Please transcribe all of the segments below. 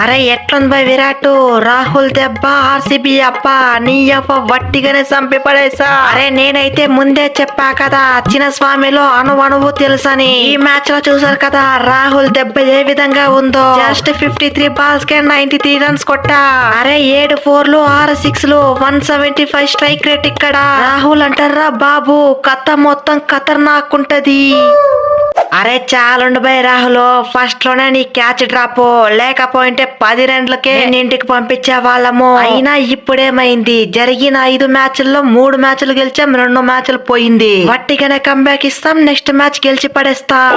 అరే ఎట్లుంది బై విరాట్ రాహుల్ దెబ్బ ఆర్సీబీ అబ్బా నీ అబ్బ వట్టిగానే చంపి పడేసా. అరే నేనైతే ముందే చెప్పా కదా చిన్నస్వామిలో అణువు తెలుసని. ఈ మ్యాచ్ లో చూసారు కదా రాహుల్ దెబ్బ ఏ విధంగా ఉందో. జస్ట్ 53 బాల్స్ కే 93 రన్స్ కొట్టా. అరే 7 4లు 6 6లు 175 స్ట్రైక్ రేట్. ఇక్కడ రాహుల్ అంటారా బాబు కథ మొత్తం ఖతర్నాక్ ఉంటది. అరే చాలుండు బై రాహుల్ ఫస్ట్ లోనే నీ క్యాచ్ డ్రాప్ లేకపోయింటే 10 రన్లకే ఇంటికి పంపించే వాళ్ళము. అయినా ఇప్పుడేమైంది జరిగిన 5 మ్యాచ్ల్లో 3 మ్యాచ్లు గెలిచాం 2 మ్యాచ్లు పోయింది. వట్టిగానే కంబ్యాక్ ఇస్తాం నెక్స్ట్ మ్యాచ్ గెలిచి పడేస్తాం.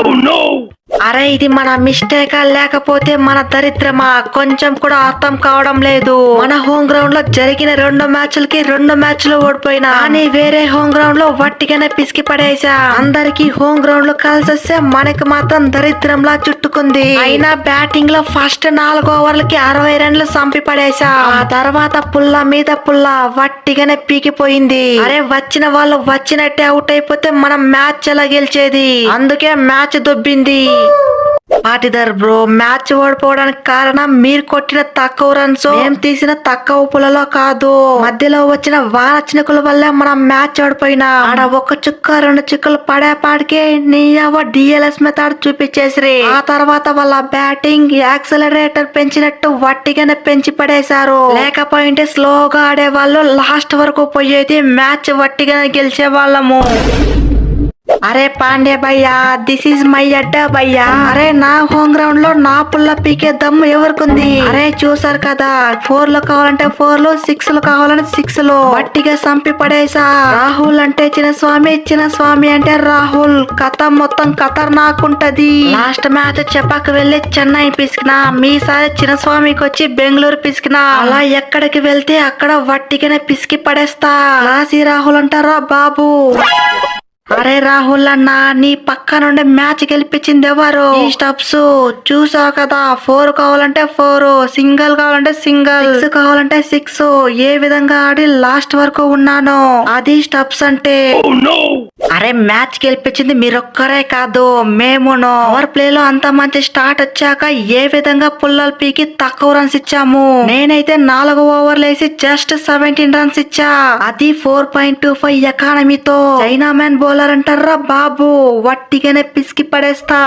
అరే ఇది మన మిస్టేకా లేకపోతే మన దరిద్రమా కొంచెం కూడా అర్థం కావడం లేదు. మన హోమ్ గ్రౌండ్ లో జరిగిన 2 మ్యాచ్లకి 2 మ్యాచ్లు ఓడిపోయినా కానీ వేరే హోమ్ గ్రౌండ్ లో వట్టిగానే పిసికి పడేసా. అందరికి హోమ్ గ్రౌండ్ లో కలిసి వస్తే మనకి మాత్రం దరిద్రంలా చుట్టుకుంది. అయినా బ్యాటింగ్ లో ఫస్ట్ 4 ఓవర్లకి 60 రన్లు చంపి పడేసా. ఆ తర్వాత పుల్ల మీద పుల్ల వట్టిగానే పీకిపోయింది. అరే వచ్చిన వాళ్ళు వచ్చినట్టే అవుట్ అయిపోతే మనం మ్యాచ్ ఎలా గెలిచేది. అందుకే మ్యాచ్ దొబ్బింది. పాటిదర్ బ్రో మ్యాచ్ ఓడిపోవడానికి కారణం మీరు కొట్టిన తక్కువ రన్స్ మేము తీసిన తక్కువ పులలో కాదు. మధ్యలో వచ్చిన వాన చినుకుల వల్ల మనం మ్యాచ్ ఓడిపోయినా. ఆడ 1 చుక్క 2 చుక్కలు పడేపాటికే నీ డిఎల్ఎస్ మెథడ్ చూపించేసిరి. ఆ తర్వాత వాళ్ళ బ్యాటింగ్ యాక్సలరేటర్ పెంచినట్టు వట్టిగానే పెంచి పడేశారు. లేకపోయింటే స్లోగా ఆడే వాళ్ళు లాస్ట్ వరకు పోయేది మ్యాచ్ వట్టిగానే గెలిచే వాళ్ళము. అరే పాండే భయ్యా దిస్ ఈజ్ మై అడ్డా భయ్యా. అరే నా హోమ్ గ్రౌండ్ లో నా పుల్ల పీకే దమ్ము ఎవరికుంది. అరే చూసారు కదా 4లు కావాలంటే 4లు 6లు కావాలంటే 6లు వట్టిగా చంపి పడేసా. రాహుల్ అంటే చిన్నస్వామి అంటే రాహుల్ కథ మొత్తం ఖతర్నాక్ ఉంటది. లాస్ట్ మ్యాచ్ చెప్పకు వెళ్లి చెన్నై పిసికినా మీసారి చిన్నస్వామికి వచ్చి బెంగళూరు పిసికినా. అలా ఎక్కడికి వెళ్తే అక్కడ వట్టిగానే పిసికి పడేస్తా. రాసి రాహుల్ అంటారా బాబు. అరే రాహుల్ అన్న నీ పక్క నుండి మ్యాచ్ గెలిపించింది ఎవరు. ఈ స్టెప్స్ చూసావు కదా 4 కావాలంటే 4 సింగిల్ కావాలంటే సింగిల్ 6 కావాలంటే 6 ఏ విధంగా ఆడి లాస్ట్ వరకు ఉన్నాను అది స్టెప్స్ అంటే. అరే మ్యాచ్ గెలిపించింది మీరొక్కరే కాదు మేమును. పవర్ ప్లే లో అంత మంచి స్టార్ట్ వచ్చాక ఏ విధంగా పుల్లలు పీకి తక్కువ రన్స్ ఇచ్చాము. నేనైతే 4 ఓవర్లు వేసి జస్ట్ 17 రన్స్ ఇచ్చా. అది 4.25 ఎకానమీతో. చైనా మ్యాన్ బౌలర్ అంటారా బాబు వట్టిగానే పిసికి పడేస్తా.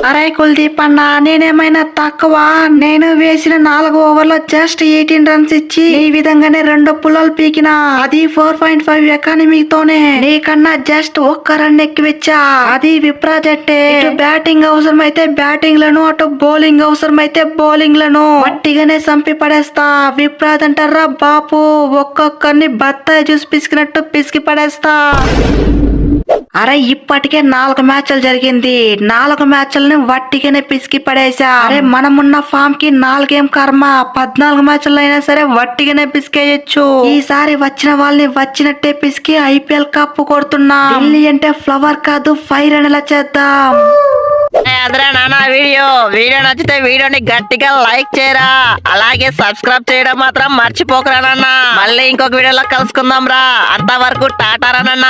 అరే కుల్దీప్ అన్న నేనేమైనా తక్కువ. నేను వేసిన 4 ఓవర్లో జస్ట్ 18 రన్స్ ఇచ్చి ఈ విధంగానే 2 పుల్లలు పీకినా. అది 4.5 ఎకానమీతోనే నీకన్నా జస్ట్ 1 రన్ ఎక్కువచ్చా. అది విప్రాజ్ అంటే ఇటు బ్యాటింగ్ అవసరం అయితే బ్యాటింగ్ లను అటు బౌలింగ్ అవసరం అయితే బౌలింగ్ లను వట్టిగానే చంపి పడేస్తా. విప్రాజ్ అంటారా బాపు ఒక్కొక్కరిని బత్తాయి జ్యూస్ పిసికినట్టు పిసికి పడేస్తా. అరే ఇప్పటికే 4 మ్యాచ్లు జరిగింది 4 మ్యాచ్లను వట్టిగానే పిసికి పడేసా. అరే మనమున్న ఫామ్ కి 4 ఏం కర్మ 14 మ్యాచ్లు అయినా సరే వట్టిగానే పిసికేయచ్చు. ఈసారి వచ్చిన వాళ్ళని వచ్చినట్టే పిసికి ఐపీఎల్ కప్పు కొడుతున్నా. ఢిల్లీ అంటే ఫ్లవర్ కాదు ఫైర్ అనేలా చేద్దాం. అందరూ నాన్న వీడియో నచ్చితే వీడియోని గట్టిగా లైక్ చేయరా. అలాగే సబ్స్క్రైబ్ చేయడం మాత్రం మర్చిపోకరా నాన్న. మళ్ళీ ఇంకొక వీడియోలో కలుసుకుందాం రా. అంతవరకు టాటారా నాన్న.